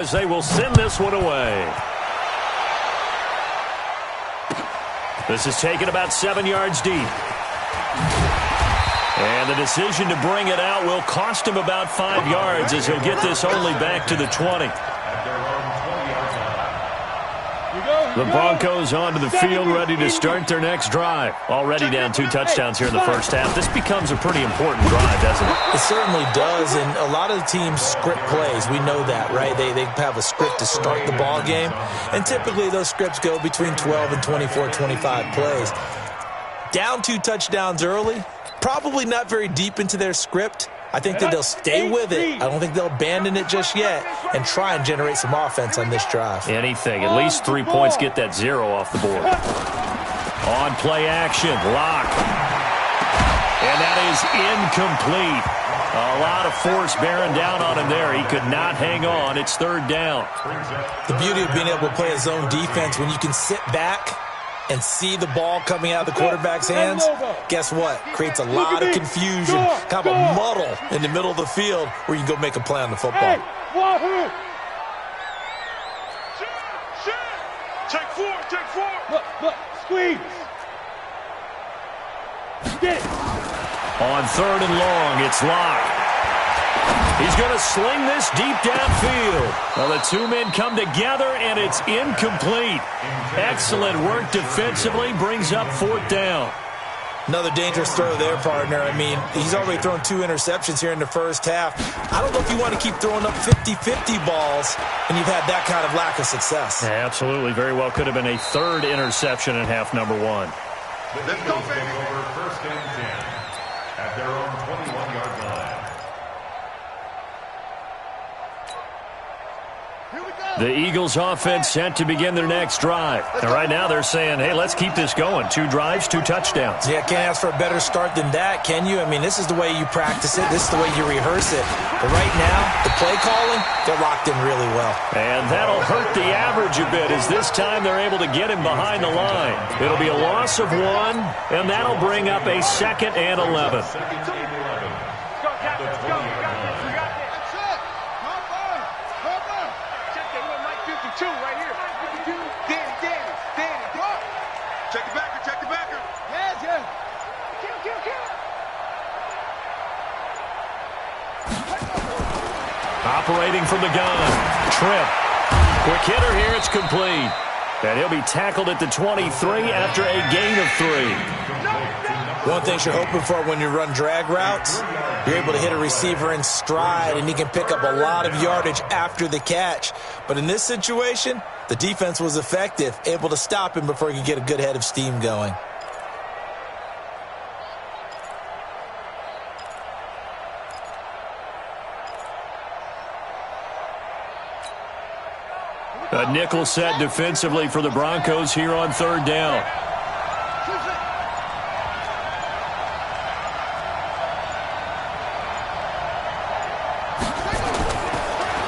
As they will send this one away. This is taken about 7 yards deep. And the decision to bring it out will cost him about 5 yards as he'll get this only back to the 20. The Broncos onto the field, ready to start their next drive. Already down 2 touchdowns here in the first half. This becomes a pretty important drive, doesn't it? It certainly does, and a lot of the teams script plays. We know that, right? They have a script to start the ball game, and typically those scripts go between 12 and 24, 25 plays. Down 2 touchdowns early, probably not very deep into their script. I think that they'll stay with it. I don't think they'll abandon it just yet and try and generate some offense on this drive. Anything. At least 3 points get that 0 off the board. On play action. Lock. And that is incomplete. A lot of force bearing down on him there. He could not hang on. It's 3rd down. The beauty of being able to play a zone defense when you can sit back and see the ball coming out of the quarterback's hands, guess what? Creates a lot of confusion, kind of a muddle in the middle of the field where you can go make a play on the football. Take four. Look, squeeze. Get it. On 3rd and long, it's Locke. He's going to sling this deep downfield. Well, the 2 men come together, and it's incomplete. Excellent work defensively, brings up 4th down. Another dangerous throw there, partner. I mean, he's already thrown 2 interceptions here in the first half. I don't know if you want to keep throwing up 50-50 balls, and you've had that kind of lack of success. Yeah, absolutely. Very well could have been a 3rd interception in half number 1. Let's go, baby. Over 1st and 10 at their own 21-yard line. The Eagles offense set to begin their next drive. And right now they're saying, hey, let's keep this going. 2 drives, 2 touchdowns. Yeah, can't ask for a better start than that, can you? I mean, this is the way you practice it. This is the way you rehearse it. But right now, the play calling, they're locked in really well. And that'll hurt the average a bit as this time they're able to get him behind the line. It'll be a loss of 1, and that'll bring up a 2nd and 11. Operating from the gun. Trip. Quick hitter here. It's complete. And he'll be tackled at the 23 after a gain of 3. One thing you're hoping for when you run drag routes, you're able to hit a receiver in stride, and he can pick up a lot of yardage after the catch. But in this situation, the defense was effective, able to stop him before he could get a good head of steam going. A nickel set defensively for the Broncos here on 3rd down.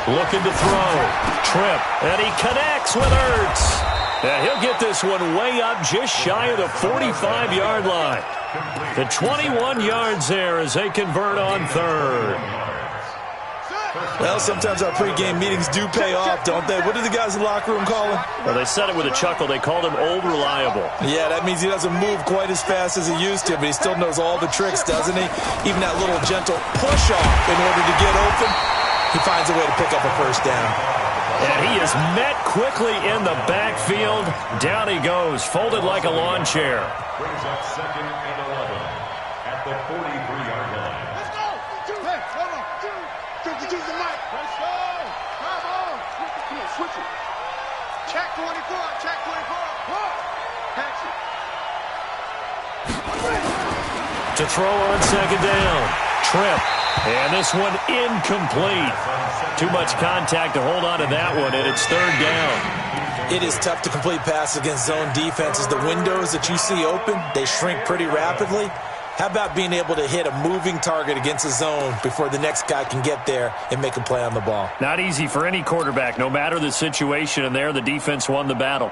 Looking to throw. Trip. And he connects with Ertz. And he'll get this one way up just shy of the 45-yard line. The 21 yards there as they convert on 3rd. Well, sometimes our pregame meetings do pay off, don't they? What do the guys in the locker room call him? Well, they said it with a chuckle. They called him Old Reliable. Yeah, that means he doesn't move quite as fast as he used to, but he still knows all the tricks, doesn't he? Even that little gentle push-off in order to get open, he finds a way to pick up a 1st down. And he is met quickly in the backfield. Down he goes, folded like a lawn chair. Brings up 2nd and 11 at the 43-yard line. Let's go. 2. Hey, hold on. 2. Use the mic. Let's go. Come on. Come on, switch it. Check 24. Check 24. Catch it. To throw on 2nd down. Trip. And this one incomplete. Too much contact to hold on to that one, and it's 3rd down. It is tough to complete passes against zone defenses. The windows that you see open, they shrink pretty rapidly. How about being able to hit a moving target against a zone before the next guy can get there and make a play on the ball? Not easy for any quarterback, no matter the situation, and there the defense won the battle.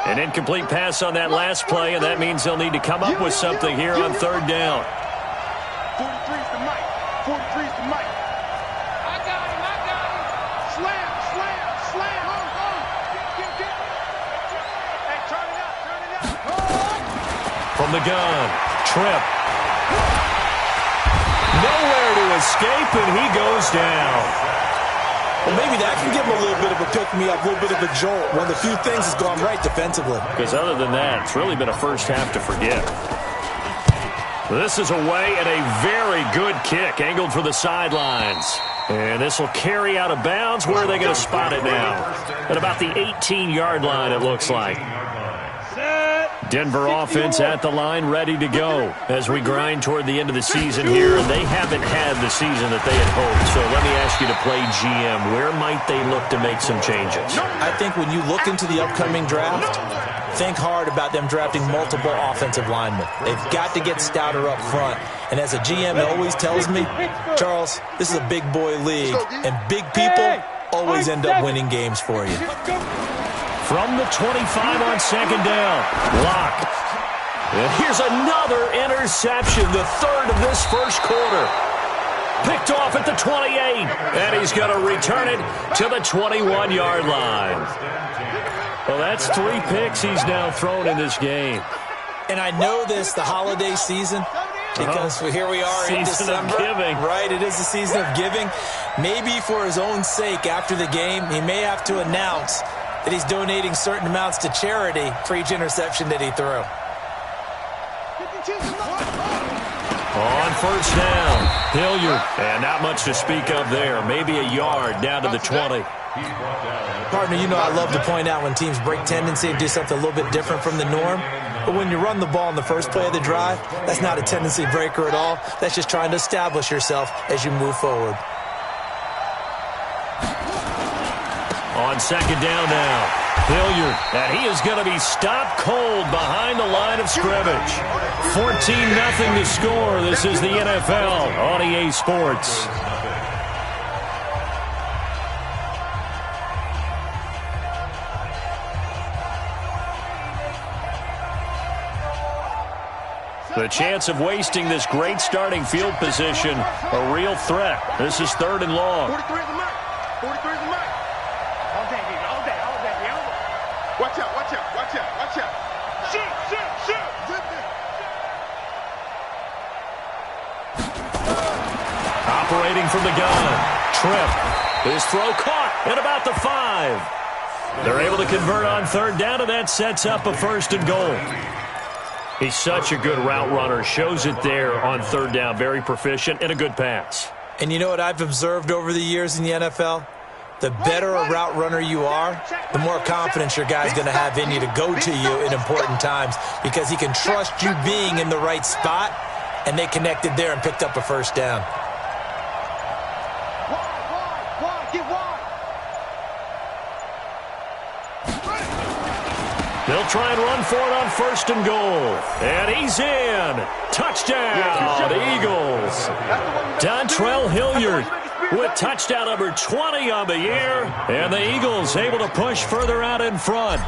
An incomplete pass on that last play, and that means they'll need to come up with something here on third down. 43's the mic. 43's the mic. I got him. Slam. Hey, turn it up. From the gun, Tripp. Nowhere to escape, and he goes down. Well, maybe that can give him a little bit of a pick-me-up, a little bit of a jolt. One of the few things that's gone right defensively. Because other than that, it's really been a first half to forget. This is away at a very good kick, angled for the sidelines. And this will carry out of bounds. Where are they going to spot it now? At about the 18-yard line, it looks like. Denver offense at the line, ready to go as we grind toward the end of the season here. And they haven't had the season that they had hoped. So let me ask you to play GM. Where might they look to make some changes? I think when you look into the upcoming draft, think hard about them drafting multiple offensive linemen. They've got to get stouter up front. And as a GM, it always tells me, Charles, this is a big boy league, and big people always end up winning games for you. From the 25 on second down, Locke. And here's another interception, the third of this first quarter. Picked off at the 28, and he's going to return it to the 21-yard line. Well, that's 3 picks he's now thrown in this game. And I know this, the holiday season, because here we are in December. Season of giving. Right, it is the season of giving. Maybe for his own sake after the game, he may have to announce that he's donating certain amounts to charity for each interception that he threw. On first down, Hilliard. And not much to speak of there. Maybe a yard down to the 20. Partner, you know I love to point out when teams break tendency and do something a little bit different from the norm. But when you run the ball in the first play of the drive, that's not a tendency breaker at all. That's just trying to establish yourself as you move forward. On second down now, Hilliard, and he is going to be stopped cold behind the line of scrimmage. 14-0 to score. This is the NFL on EA Sports. The chance of wasting this great starting field position, a real threat. This is third and long. 43 is the mic. 43 is the mic. All day. Watch out. Shoot. Operating from the gun, Tripp. His throw caught at about the 5. They're able to convert on third down, and that sets up a first and goal. He's such a good route runner. Shows it there on third down. Very proficient and a good pass. And you know what I've observed over the years in the NFL? The better a route runner you are, the more confidence your guy's going to have in you to go to you in important times because he can trust you being in the right spot, and they connected there and picked up a first down. Get wide. They'll try and run for it on first and goal. And he's in. Touchdown, Eagles. Dontrell Hilliard with touchdown number 20 on the year. And the Eagles able to push further out in front.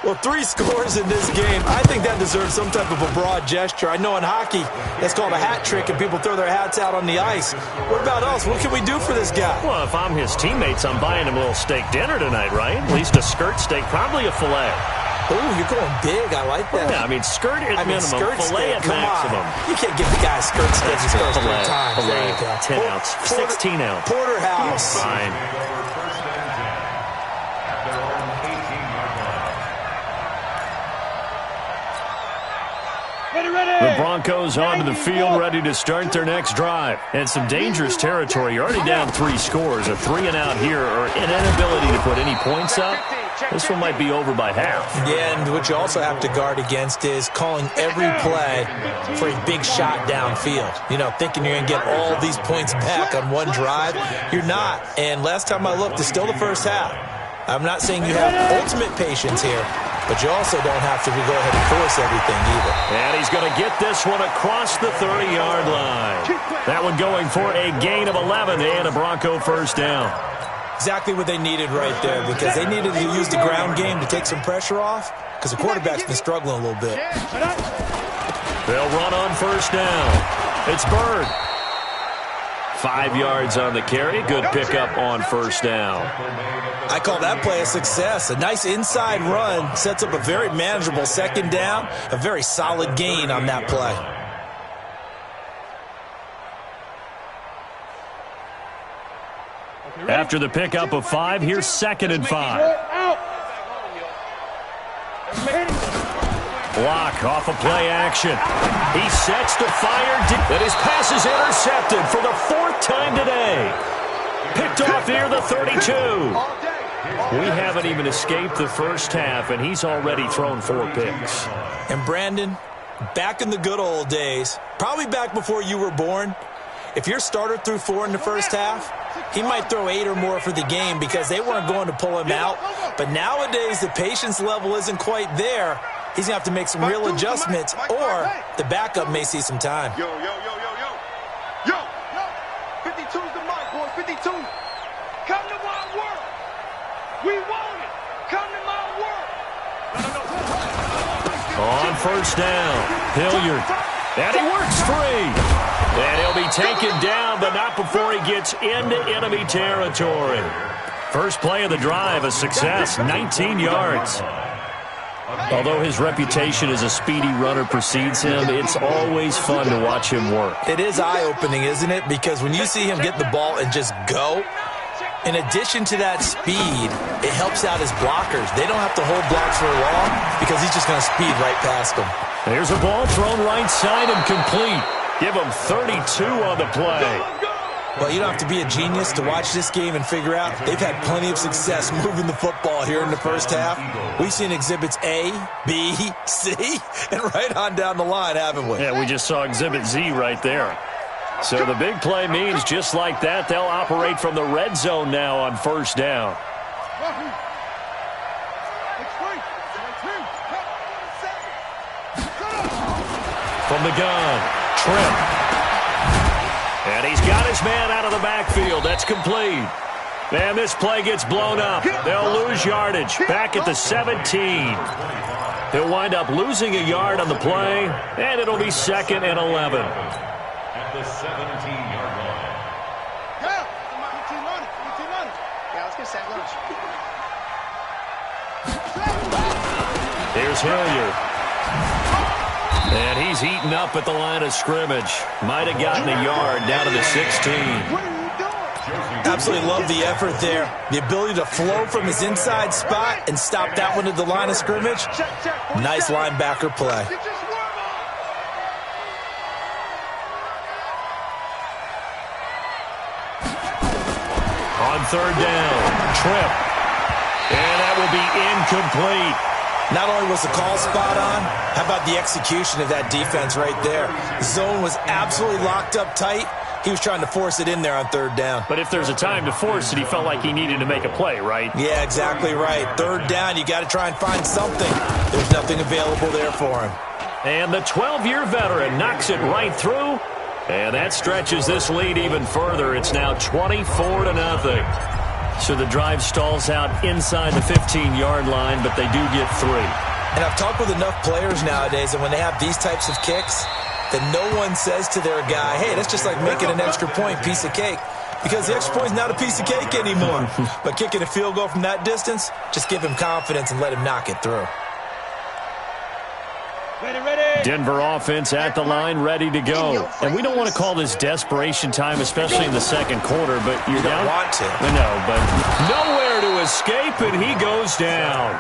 Well, 3 scores in this game. I think that deserves some type of a broad gesture. I know in hockey, that's called a hat trick, and people throw their hats out on the ice. What about us? What can we do for this guy? Well, if I'm his teammates, I'm buying him a little steak dinner tonight, right? At least a skirt steak, probably a filet. Ooh, you're going big. I like that. Yeah, I mean, skirt at minimum, skirt filet steak, at maximum. You can't give the guy a skirt steak. He's supposed to Filet, time. There you go. 10 ounce, 16 ounce. Porterhouse. Fine. The Broncos onto the field, ready to start their next drive. And some dangerous territory. You're already down 3 scores. A 3-and-out here, or an inability to put any points up. This one might be over by half. Yeah, and what you also have to guard against is calling every play for a big shot downfield. You know, thinking you're going to get all these points back on one drive. You're not. And last time I looked, it's still the first half. I'm not saying you have ultimate patience here, but you also don't have to go ahead and force everything either. And he's going to get this one across the 30-yard line. That one going for a gain of 11 and a Bronco first down. Exactly what they needed right there, because they needed to use the ground game to take some pressure off, because because the quarterback's been struggling a little bit. They'll run on first down. It's Bird. 5 yards on the carry. Good pickup on first down. I call that play a success. A nice inside run sets up a very manageable second down. A very solid gain on that play. After the pickup of 5, here's 2nd and 5. Block off of play action. He sets to fire, and his pass is intercepted for the 4th time today. Picked off near the 32. We haven't even escaped the first half, and he's already thrown 4 picks. And Brandon, back in the good old days, probably back before you were born, if your starter threw 4 in the first half, he might throw 8 or more for the game because they weren't going to pull him out. But nowadays, the patience level isn't quite there. He's going to have to make some real adjustments, or the backup may see some time. Yo. 52's the mark, boys. 52. Come to my work. We want it. Come to my work. On first down, Hilliard. And he works free. And he'll be taken down, but not before he gets into enemy territory. First play of the drive, a success, 19 yards. Although his reputation as a speedy runner precedes him, it's always fun to watch him work. It is eye-opening, isn't it? Because when you see him get the ball and just go, in addition to that speed, it helps out his blockers. They don't have to hold blocks for long because he's just going to speed right past them. There's a ball thrown right side and complete. Give him 32 on the play. Well, you don't have to be a genius to watch this game and figure out they've had plenty of success moving the football here in the first half. We've seen exhibits A, B, C, and right on down the line, haven't we? Yeah, we just saw exhibit Z right there. So the big play means just like that, they'll operate from the red zone now on first down. From the gun, Tripp. And he's got his man out of the backfield. That's complete. And this play gets blown up. They'll lose yardage back at the 17. He'll wind up losing a yard on the play, and it'll be 2nd and 11. At the 17-yard line. Here's Hilliard. And he's eaten up at the line of scrimmage. Might have gotten a yard down to the 16. Absolutely love the effort there. The ability to flow from his inside spot and stop that one at the line of scrimmage. Nice linebacker play. On third down, Tripp. And that will be incomplete. Not only was the call spot on, how about the execution of that defense right there? The zone was absolutely locked up tight. He was trying to force it in there on third down. But if there's a time to force it, he felt like he needed to make a play, right? Yeah, exactly right. Third down, you got to try and find something. There's nothing available there for him. And the 12-year veteran knocks it right through. And that stretches this lead even further. It's now 24-0. So the drive stalls out inside the 15-yard line, but they do get 3. And I've talked with enough players nowadays, and when they have these types of kicks, that no one says to their guy, hey, that's just like making an extra point, piece of cake. Because the extra point is not a piece of cake anymore. But kicking a field goal from that distance, just give him confidence and let him knock it through. Denver offense at the line, ready to go. And we don't want to call this desperation time, especially in the second quarter, but You don't want to. I know, but nowhere to escape, and he goes down.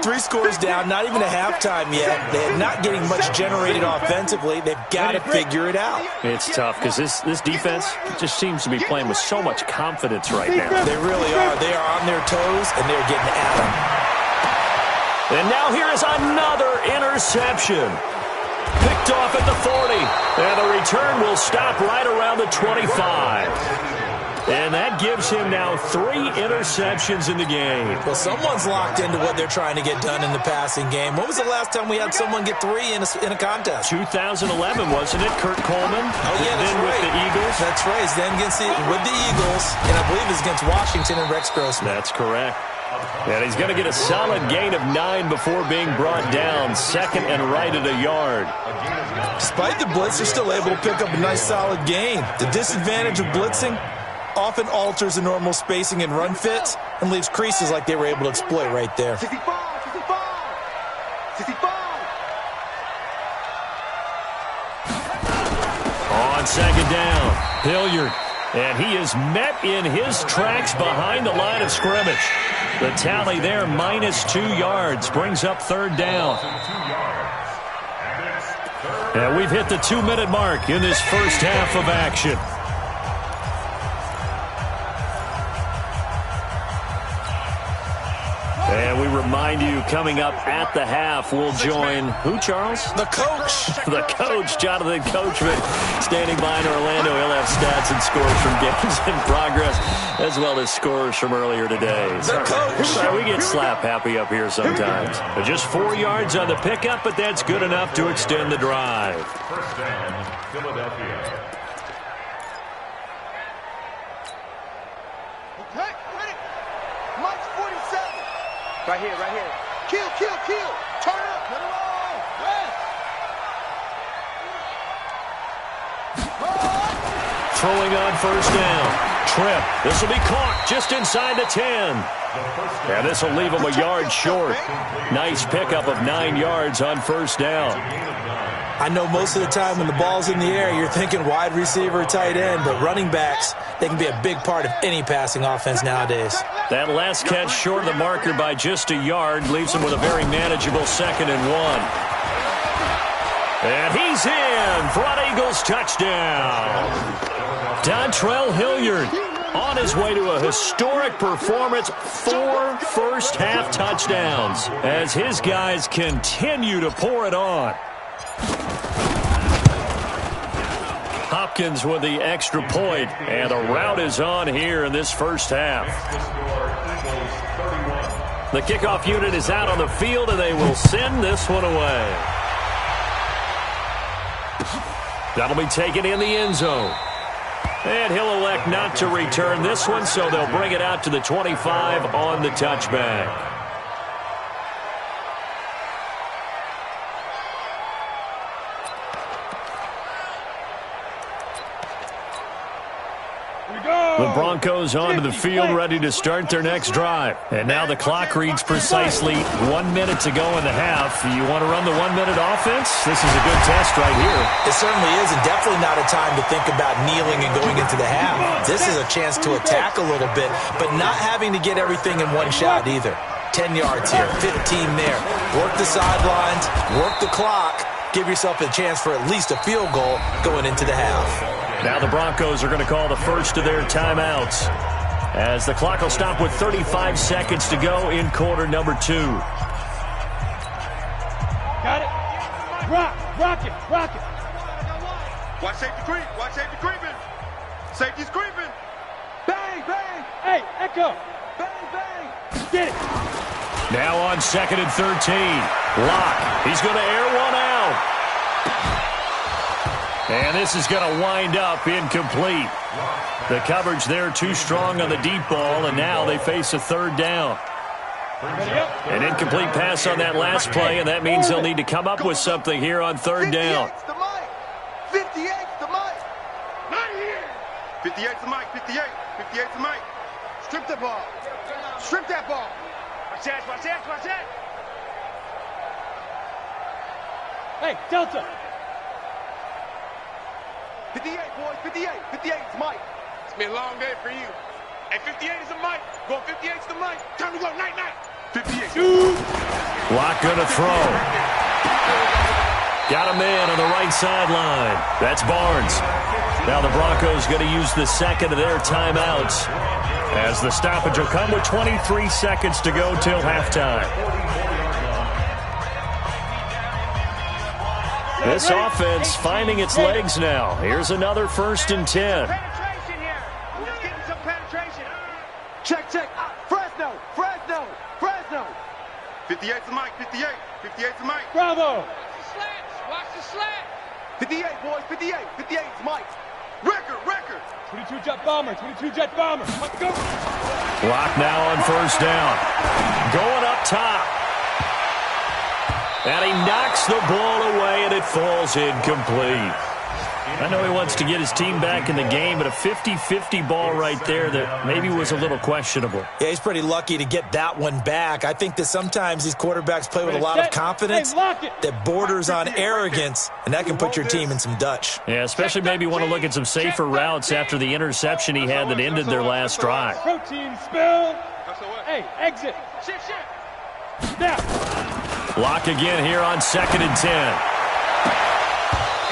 3 scores down, not even a halftime yet. They're not getting much generated offensively. They've got to figure it out. It's tough because this defense just seems to be playing with so much confidence right now. They really are. They are on their toes, and they're getting at them. And now here is another interception. Picked off at the 40. And the return will stop right around the 25. And that gives him now 3 interceptions in the game. Well, someone's locked into what they're trying to get done in the passing game. When was the last time we had someone get 3 in a contest? 2011, wasn't it? Kurt Coleman? Oh, yeah, that's then right. with the Eagles? That's right. Then with the Eagles, and I believe it's against Washington and Rex Grossman. That's correct. And he's going to get a solid gain of 9 before being brought down. Second and right at a yard. Despite the blitz, they're still able to pick up a nice solid gain. The disadvantage of blitzing often alters the normal spacing and run fits and leaves creases like they were able to exploit right there. 65, 65, 65. On second down, Hilliard. And he is met in his tracks behind the line of scrimmage. The tally there, -2 yards, brings up third down. And we've hit the 2-minute mark in this first half of action. And we remind you, coming up at the half, we'll join who, Charles? The coach. The coach, Jonathan Coachman, standing by in Orlando. He'll have stats and scores from games in progress, as well as scores from earlier today. The coach. Sorry, we get slap happy up here sometimes. But just 4 yards on the pickup, but that's good enough to extend the drive. First down, Philadelphia. Okay, ready? Mike's 47. Right here, right here. Kill, kill, kill. Turn it up. Put it on. Yes. Throwing on first down. Trip. This will be caught just inside the 10. And this will leave him a yard short. Nice pickup of 9 yards on first down. I know most of the time when the ball's in the air, you're thinking wide receiver, tight end, but running backs, they can be a big part of any passing offense nowadays. That last catch short of the marker by just a yard leaves him with a very manageable 2nd and 1. And he's in for an Eagles touchdown. Dontrell Hilliard on his way to a historic performance, 4 first-half touchdowns as his guys continue to pour it on. Hopkins with the extra point, and the route is on here in this first half. The kickoff unit is out on the field, and they will send this one away. That'll be taken in the end zone. And he'll elect not to return this one, so they'll bring it out to the 25 on the touchback. The Broncos onto the field, ready to start their next drive. And now the clock reads precisely 1 minute to go in the half. You want to run the 1-minute offense? This is a good test right here. It certainly is, and definitely not a time to think about kneeling and going into the half. This is a chance to attack a little bit, but not having to get everything in one shot either. 10 yards here, 15 there. Work the sidelines, work the clock. Give yourself a chance for at least a field goal going into the half. Now the Broncos are going to call the first of their timeouts as the clock will stop with 35 seconds to go in quarter number 2. Got it. Rock it. Watch safety creep. Watch safety creeping. Safety's creeping. Bang, bang. Hey, Echo. Bang, bang. Get it. Now on 2nd and 13. Locke. He's going to air one out. And this is going to wind up incomplete. The coverage there too strong on the deep ball, and now they face a third down. An incomplete pass on that last play, and that means they'll need to come up with something here on third down. 58's the mic. Not here. 58's the mic. 58's the mic. Strip the ball. Strip that ball. Watch that. Hey, Delta. 58, boys, 58. 58's Mike. It's been a long day for you. Hey, 58 is the mic. Go 58's the mic. Time to go. Night. 58. Locke gonna throw. Got a man on the right sideline. That's Barnes. Now the Broncos going to use the second of their timeouts as the stoppage will come with 23 seconds to go till halftime. This offense finding its legs now. Here's another 1st and 10. Penetration here. Just getting some penetration. Check. Fresno. 58's the mic. 58's the mic. Bravo. Watch the slant. 58, boys. 58's Mike. Record. 22 jet bomber. Let's go. Locke now on 1st down. Going up top. And he knocks the ball away, and it falls incomplete. I know he wants to get his team back in the game, but a 50-50 ball right there that maybe was a little questionable. Yeah, he's pretty lucky to get that one back. I think that sometimes these quarterbacks play with a lot of confidence that borders on arrogance, and that can put your team in some Dutch. Yeah, especially maybe want to look at some safer routes after the interception he had that ended their last drive. Protein spill. Hey, exit. Shit. Snap. Block again here on 2nd and 10.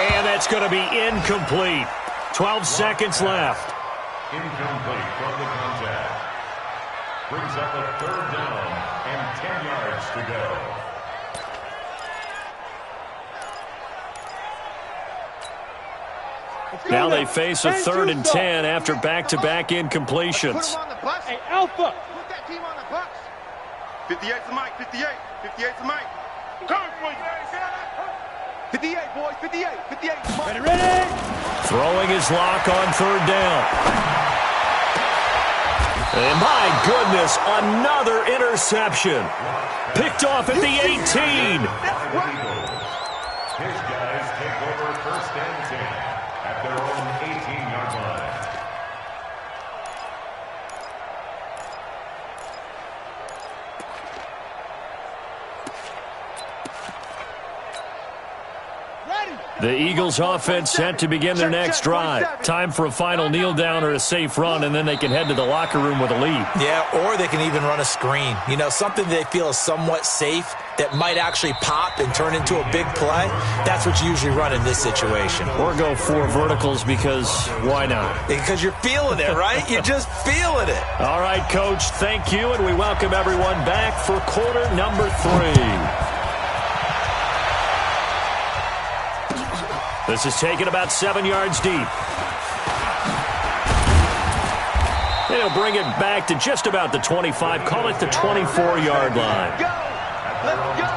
And that's going to be incomplete. 12 seconds left. Incomplete from the contact. Brings up a 3rd down and 10 yards to go. Now they face a 3rd and 10 after back-to-back incompletions. Hey, Alpha. Put that team on the box. 58's the mic. 58's the mic. Come for 58, boys. 58. Ready. Throwing his lock on 3rd down. And my goodness, another interception. Picked off at the 18. His guys take over 1st and 10 at their own 18-yard line. The Eagles offense set to begin their next drive. Time for a final kneel down or a safe run, and then they can head to the locker room with a lead. Yeah, or they can even run a screen. You know, something they feel is somewhat safe that might actually pop and turn into a big play. That's what you usually run in this situation. Or go 4 verticals because why not? Because you're feeling it, right? You're just feeling it. All right, Coach, thank you, and we welcome everyone back for quarter number 3. This is taken about 7 yards deep. They'll bring it back to just about the 25. Call it the 24-yard line. Let's go.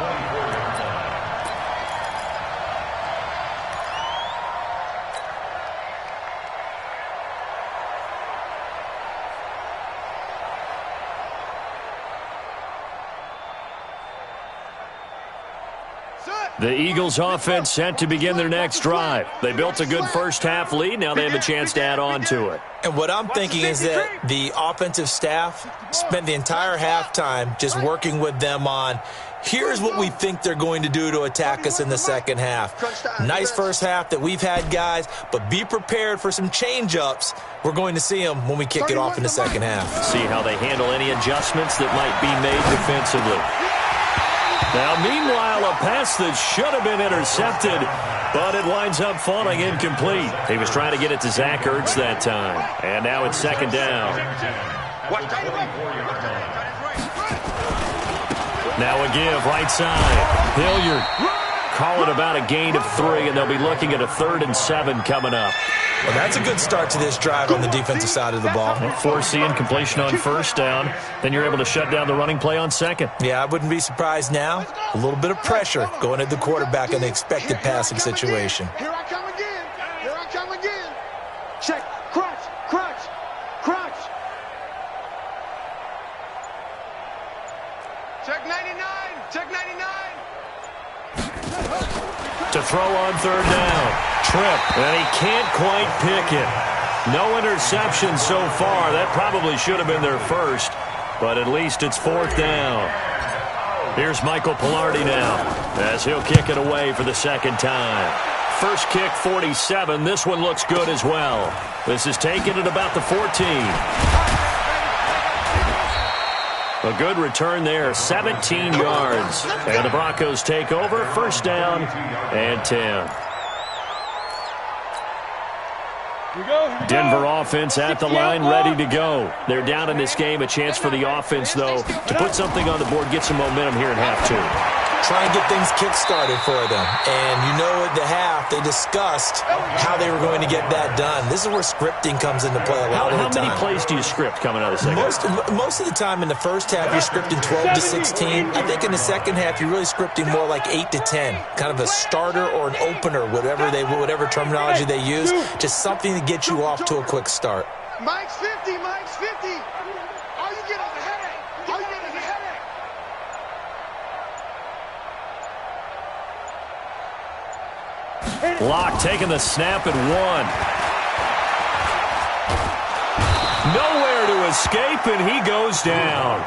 The Eagles offense set to begin their next drive. They built a good first-half lead. Now they have a chance to add on to it. And what I'm thinking is that the offensive staff spent the entire halftime just working with them on, here's what we think they're going to do to attack us in the second half. Nice first half that we've had, guys, but be prepared for some change-ups. We're going to see them when we kick it off in the second half. See how they handle any adjustments that might be made defensively. Now, meanwhile, a pass that should have been intercepted, but it winds up falling incomplete. He was trying to get it to Zach Ertz that time. And now it's 2nd down. Now a give, right side. Hilliard. Call it about a gain of 3, and they'll be looking at a 3rd and 7 coming up. Well, that's a good start to this drive on the defensive side of the ball. Force the incompletion on 1st down. Then you're able to shut down the running play on 2nd. Yeah, I wouldn't be surprised now. A little bit of pressure going at the quarterback in the expected passing situation. Here I come again. Check. Crunch. Check 99. To throw on 3rd down. Trip, and he can't quite pick it. No interception so far. That probably should have been their first, but at least it's 4th down. Here's Michael Pilardi now as he'll kick it away for the 2nd time. First kick, 47. This one looks good as well. This is taken at about the 14. A good return there, 17 yards. And the Broncos take over, 1st down and 10. Denver offense at the line, ready to go. They're down in this game. A chance for the offense, though, to put something on the board, get some momentum here in half 2. Try and get things kick-started for them. And you know at the half, they discussed how they were going to get that done. This is where scripting comes into play a lot of the time. How many plays do you script coming out of the second half? Most of the time in the first half, you're scripting 12 to 16. I think in the second half, you're really scripting more like 8 to 10. Kind of a starter or an opener, whatever terminology they use. Just something to get you off to a quick start. Mike's 50. All you get is a headache. Locke taking the snap and 1. Nowhere to escape, and he goes down.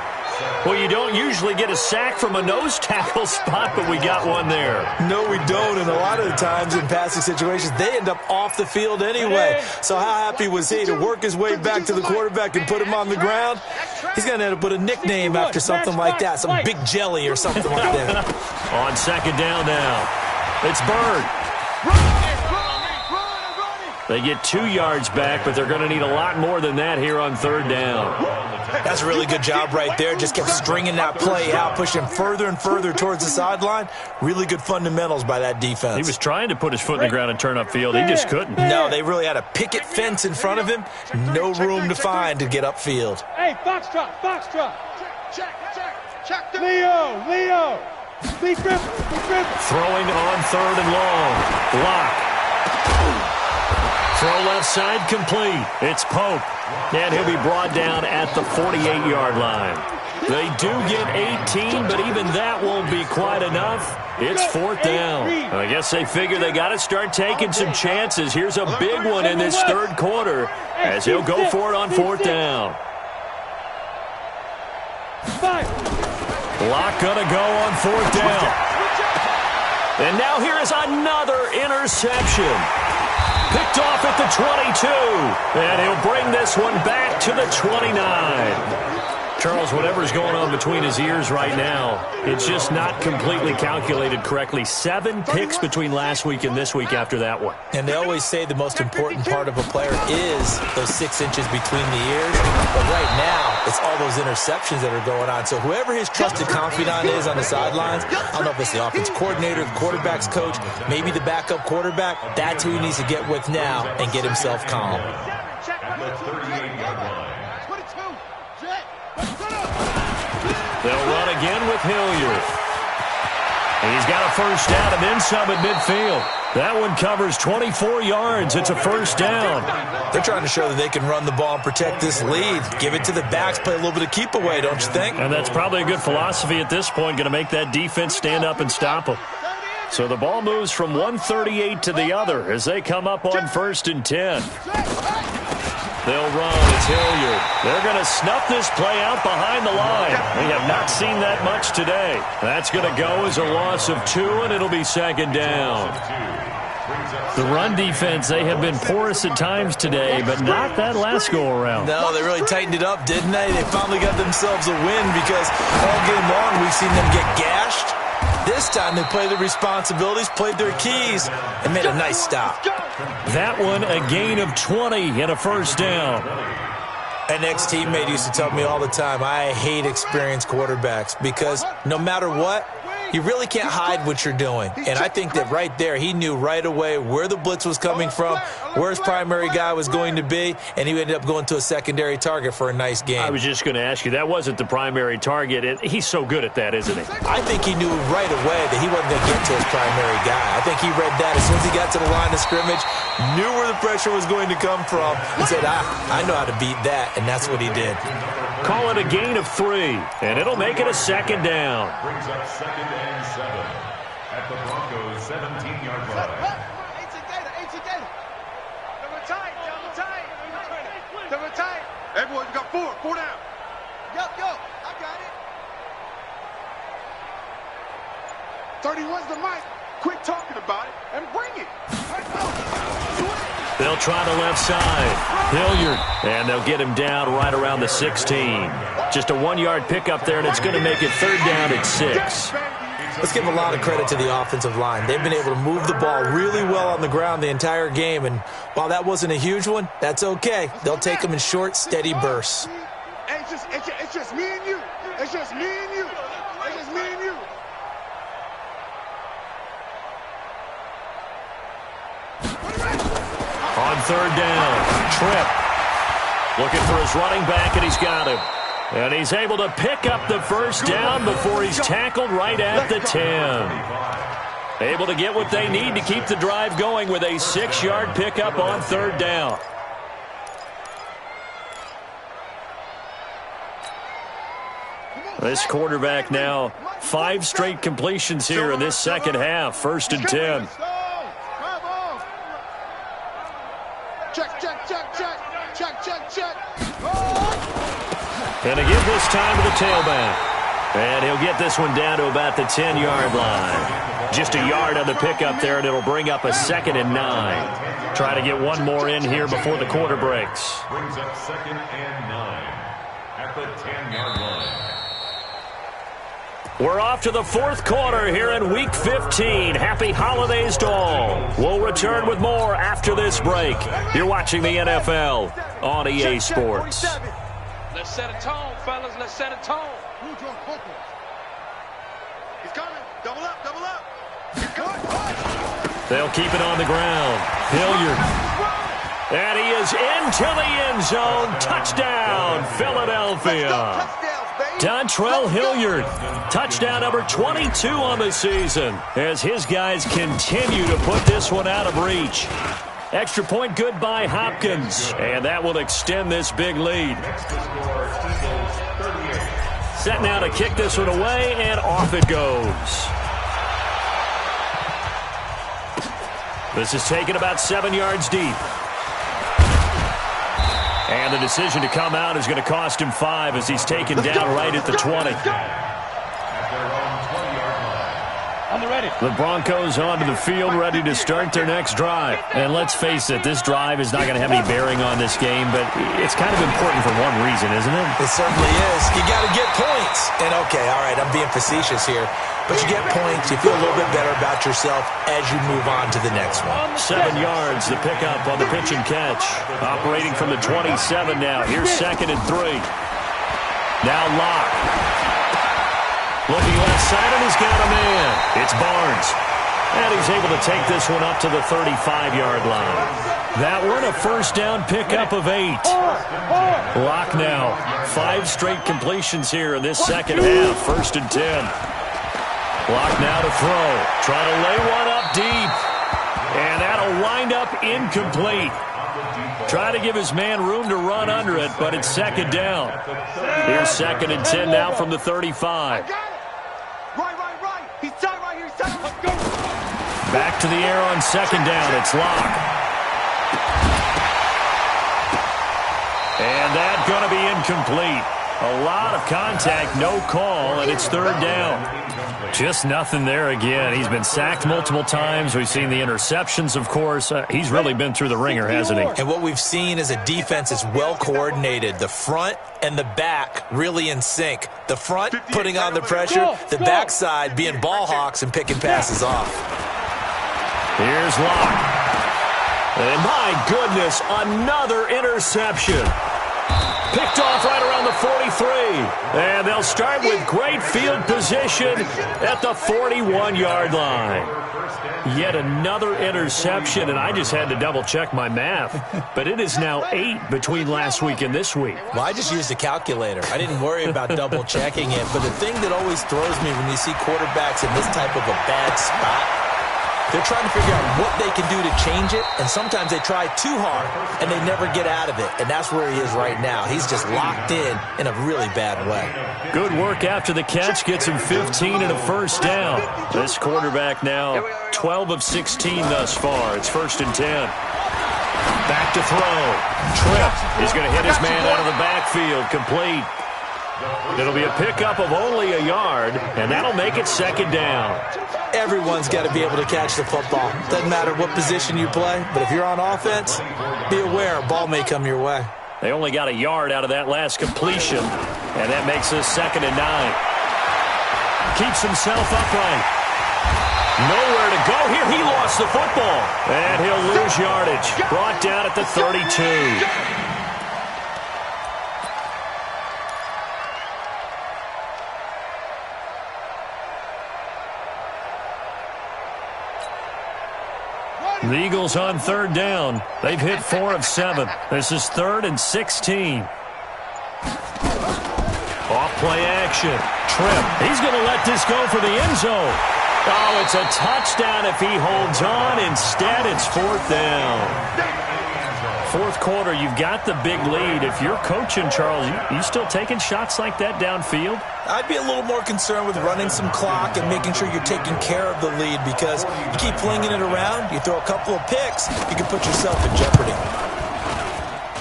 Well, you don't usually get a sack from a nose tackle spot, but we got one there. No, we don't, and a lot of the times in passing situations, they end up off the field anyway. So how happy was he to work his way back to the quarterback and put him on the ground? He's going to end up with a nickname after something like that, some Big Jelly or something like that. On second down now, it's Bird. They get 2 yards back, but they're going to need a lot more than that here on third down. That's a really good job right there. Just kept stringing that play out, pushing further and further towards the sideline. Really good fundamentals by that defense. He was trying to put his foot in the ground and turn upfield. He just couldn't. No, they really had a picket fence in front of him. No room to find to get upfield. Hey, Foxtrot. Check. Leo. Be Griffin. Throwing on third and long. Locke. Throw left side complete. It's Pope. And he'll be brought down at the 48-yard line. They do get 18, but even that won't be quite enough. It's fourth down. I guess they figure they got to start taking some chances. Here's a big one in this third quarter as he'll go for it on fourth down. Locke gonna go on fourth down. And now here is another interception. Picked off at the 22. And he'll bring this one back to the 29. Charles, whatever's going on between his ears right now, it's just not completely calculated correctly. 7 picks between last week and this week after that one. And they always say the most important part of a player is those 6 inches between the ears. But right now, it's all those interceptions that are going on. So whoever his trusted confidant is on the sidelines, I don't know if it's the offense coordinator, the quarterback's coach, maybe the backup quarterback, that's who he needs to get with now and get himself calm. They'll run again with Hilliard. He's got a first down and then some at midfield. That one covers 24 yards. It's a first down. They're trying to show that they can run the ball and protect this lead. Give it to the backs, play a little bit of keep away, don't you think? And that's probably a good philosophy at this point, going to make that defense stand up and stop them. So the ball moves from 138 to the other as they come up on 1st and 10. They'll run. It's Hilliard. They're going to snuff this play out behind the line. We have not seen that much today. That's going to go as a loss of 2, and it'll be second down. The run defense, they have been porous at times today, but not that last go-around. No, they really tightened it up, didn't they? They finally got themselves a win because all game long we've seen them get gashed. This time they played their responsibilities, played their keys, and made a nice stop. That one, a gain of 20 and a first down. An ex-teammate used to tell me all the time, I hate experienced quarterbacks because no matter what, you really can't hide what you're doing. And I think that right there, he knew right away where the blitz was coming from, where his primary guy was going to be, and he ended up going to a secondary target for a nice game. I was just going to ask you, that wasn't the primary target. He's so good at that, isn't he? I think he knew right away that he wasn't going to get to his primary guy. I think he read that as soon as he got to the line of scrimmage, knew where the pressure was going to come from, and said, I know how to beat that, and that's what he did. Call it a gain of 3, and it'll make it a second down. Brings up 2nd and 7 at the Broncos' 17-yard line. Double tight. Everyone, you got 4 down. Yo, I got it. 31's the mic. Quit talking about it and bring it. They'll try the left side. Hilliard, and they'll get him down right around the 16. Just a 1-yard pickup there, and it's going to make it 3rd down at 6. Let's give a lot of credit to the offensive line. They've been able to move the ball really well on the ground the entire game, and while that wasn't a huge one, that's okay. They'll take them in short, steady bursts. It's just me and you. It's just me and you. It's just me and you. On 3rd down, Tripp looking for his running back, and he's got him. And he's able to pick up the first down before he's tackled right at the 10. Able to get what they need to keep the drive going with a 6-yard pickup on 3rd down. This quarterback now 5 straight completions here in this second half. 1st and 10. Check, check, check, check. Check, check, check. And to give this time to the tailback. And he'll get this one down to about the 10-yard line. Just a yard on the pickup there, and it'll bring up a 2nd and 9. Try to get one more in here before the quarter breaks. Brings up 2nd and 9 at the 10-yard line. We're off to the 4th quarter here in Week 15. Happy holidays to all. We'll return with more after this break. You're watching the NFL on EA Sports. Let's set a tone, fellas. Let's set a tone. He's coming. Double up, double up. He's good. They'll keep it on the ground. Hilliard. And he is into the end zone. Touchdown, Philadelphia. Dontrell Hilliard, touchdown number 22 on the season, as his guys continue to put this one out of reach. Extra point good by Hopkins, and that will extend this big lead. Set now to kick this one away, and off it goes. This is taken about 7 yards deep. And the decision to come out is going to cost him 5 as he's taken down right at the 20. The Broncos onto the field, ready to start their next drive. And let's face it, this drive is not going to have any bearing on this game, but it's kind of important for one reason, isn't it? It certainly is. You got to get points. And okay, all right, I'm being facetious here. But you get points, you feel a little bit better about yourself as you move on to the next one. 7 yards, the pickup on the pitch and catch. Operating from the 27 now. Here's 2nd and 3. Now Locke. Looking left side, and he's got a man. It's Barnes. And he's able to take this one up to the 35-yard line. That one a first down pickup of 8. Locke now. 5 straight completions here in this second half. 1st and 10. Locke now to throw. Try to lay one up deep. And that'll wind up incomplete. Try to give his man room to run under it, but it's 2nd down. Here's 2nd and 10 now from the 35. Right. He's tight right here. He's tight. Let's go. Back to the air on 2nd down. It's Locke. And that's going to be incomplete. A lot of contact, no call, and it's 3rd down. Just nothing there again. He's been sacked multiple times. We've seen the interceptions, of course. He's really been through the ringer, hasn't he? And what we've seen is a defense that's well coordinated. The front and the back really in sync. The front putting on the pressure, the backside being ball hawks and picking passes off. Here's Locke. And my goodness, another interception. Picked off right around the 43. And they'll start with great field position at the 41-yard line. Yet another interception, and I just had to double-check my math. But it is now 8 between last week and this week. Well, I just used a calculator. I didn't worry about double-checking it. But the thing that always throws me when you see quarterbacks in this type of a bad spot, they're trying to figure out what they can do to change it, and sometimes they try too hard, and they never get out of it, and that's where he is right now. He's just locked in a really bad way. Good work after the catch, gets him 15 and a first down. This quarterback now 12 of 16 thus far. It's 1st and 10. Back to throw. Tripp is going to hit his man out of the backfield, complete. It'll be a pickup of only a yard, and that'll make it 2nd down. Everyone's got to be able to catch the football. Doesn't matter what position you play, but if you're on offense, be aware a ball may come your way. They only got a yard out of that last completion, and that makes this 2nd and 9. Keeps himself upright. Nowhere to go here. He lost the football, and he'll lose yardage. Brought down at the 32. The Eagles on 3rd down. They've hit 4 of 7. This is 3rd and 16. Off play action. Tripp. He's going to let this go for the end zone. Oh, it's a touchdown if he holds on. Instead, it's 4th down. 4th quarter, you've got the big lead. If you're coaching, Charles, you still taking shots like that downfield? I'd be a little more concerned with running some clock and making sure you're taking care of the lead, because you keep flinging it around, you throw a couple of picks, you can put yourself in jeopardy.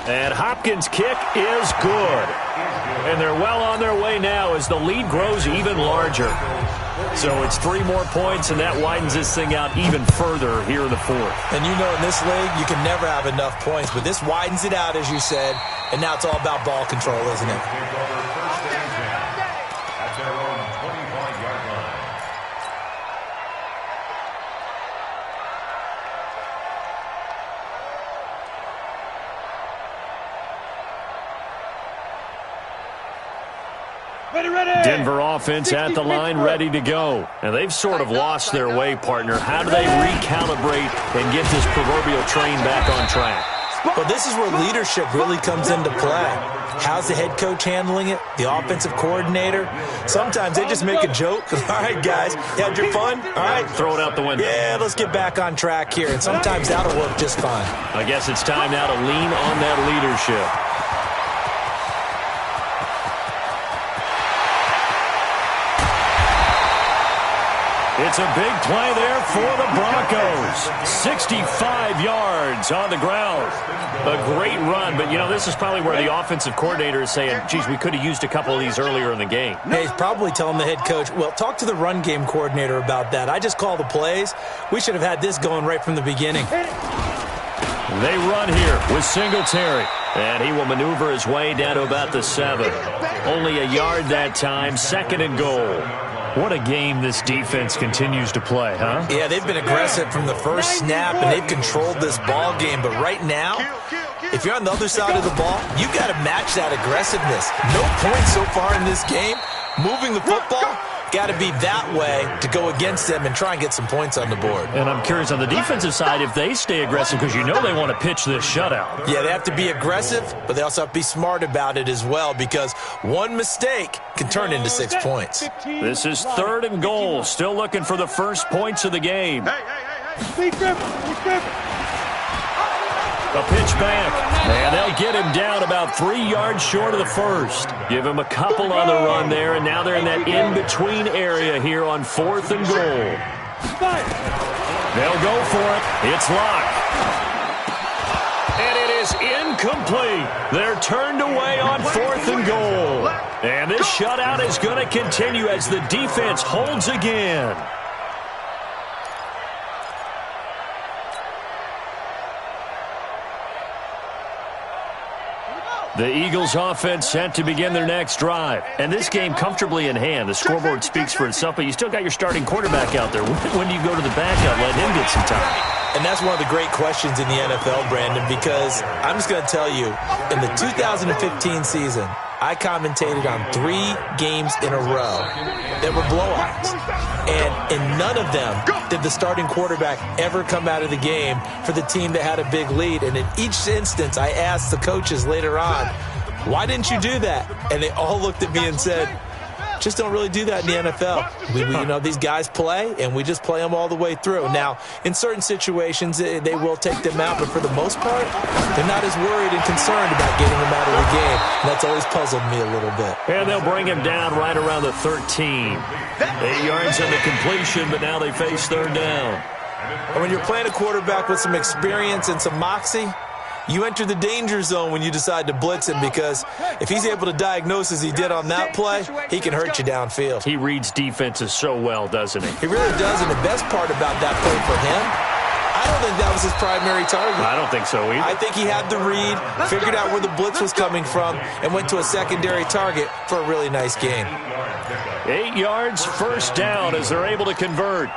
And Hopkins' kick is good. And they're well on their way now as the lead grows even larger. So it's 3 more points, and that widens this thing out even further here in the fourth. And you know in this league, you can never have enough points, but this widens it out, as you said, and now it's all about ball control, isn't it? At their own 25-yard line. Denver offense at the line, ready to go. And they've sort of lost their way, partner. How do they recalibrate and get this proverbial train back on track? Well, this is where leadership really comes into play. How's the head coach handling it? The offensive coordinator? Sometimes they just make a joke. All right, guys, you had your fun? All right. Throw it out the window. Yeah, let's get back on track here. And sometimes that'll work just fine. I guess it's time now to lean on that leadership. It's a big play there for the Broncos. 65 yards on the ground. A great run, but, you know, this is probably where the offensive coordinator is saying, geez, we could have used a couple of these earlier in the game. Hey, he's probably telling the head coach, well, talk to the run game coordinator about that. I just call the plays. We should have had this going right from the beginning. They run here with Singletary. And he will maneuver his way down to about the 7. Only a yard that time, 2nd and goal. What a game this defense continues to play, huh? Yeah, they've been aggressive from the first snap, and they've controlled this ball game. But right now, if you're on the other side of the ball, you got to match that aggressiveness. No points so far in this game. Moving the football, got to be that way to go against them and try and get some points on the board. And I'm curious on the defensive side if they stay aggressive, because you know they want to pitch this shutout. Yeah, they have to be aggressive, but they also have to be smart about it as well, because one mistake can turn into 6 points. This is 3rd and goal. Still looking for the first points of the game. A pitch back, and they'll get him down about 3 yards short of the first. Give him a couple on the run there, and now they're in that in-between area here on 4th and goal. They'll go for it. It's locked. And it is incomplete. They're turned away on 4th and goal. And this shutout is going to continue as the defense holds again. The Eagles offense set to begin their next drive. And this game comfortably in hand. The scoreboard speaks for itself, but you still got your starting quarterback out there. When do you go to the backup, let him get some time? And that's one of the great questions in the NFL, Brandon, because I'm just going to tell you, in the 2015 season, I commentated on 3 games in a row that were blowouts. And in none of them did the starting quarterback ever come out of the game for the team that had a big lead. And in each instance, I asked the coaches later on, why didn't you do that? And they all looked at me and said, just don't really do that in the NFL. You know, these guys play, and we just play them all the way through. Now, in certain situations, they will take them out, but for the most part, they're not as worried and concerned about getting them out of the game. And that's always puzzled me a little bit. And they'll bring him down right around the 13. 8 yards in the completion, but now they face 3rd down. And when you're playing a quarterback with some experience and some moxie, you enter the danger zone when you decide to blitz him, because if he's able to diagnose as he did on that play, he can hurt you downfield. He reads defenses so well, doesn't he? He really does, and the best part about that play for him, I don't think that was his primary target. I don't think so either. I think he had the read, figured out where the blitz was coming from, and went to a secondary target for a really nice game. 8 yards, 1st down as they're able to convert.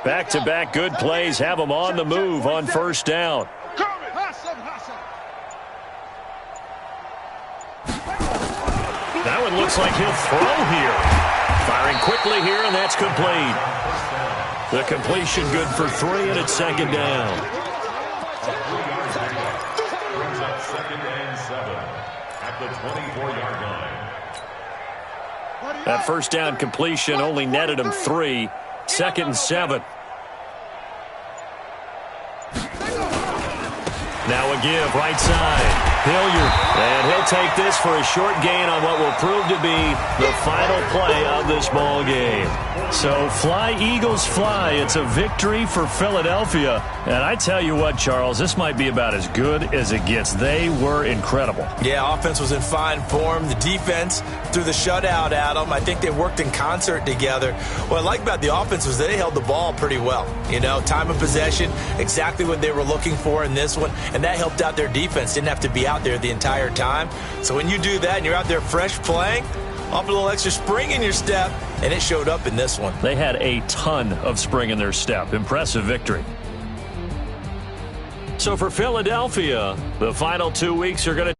Back-to-back good plays have them on the move on 1st down. That one looks like he'll throw here. Firing quickly here, and that's complete. The completion good for 3, and it's 2nd down. Brings up 2nd and 7 at the 24-yard line. That 1st down completion only netted him 3. 2nd and 7. Now a give right side. Hilliard, and he'll take this for a short gain on what will prove to be the final play of this ball game. So fly, Eagles, fly. It's a victory for Philadelphia. And I tell you what, Charles, this might be about as good as it gets. They were incredible. Yeah, offense was in fine form. The defense threw the shutout at them. I think they worked in concert together. What I like about the offense was they held the ball pretty well. You know, time of possession, exactly what they were looking for in this one, and that helped out their defense. Didn't have to be out there the entire time. So when you do that and you're out there fresh playing, off a little extra spring in your step, and it showed up in this one. They had a ton of spring in their step. Impressive victory. So for Philadelphia, the final 2 weeks are going to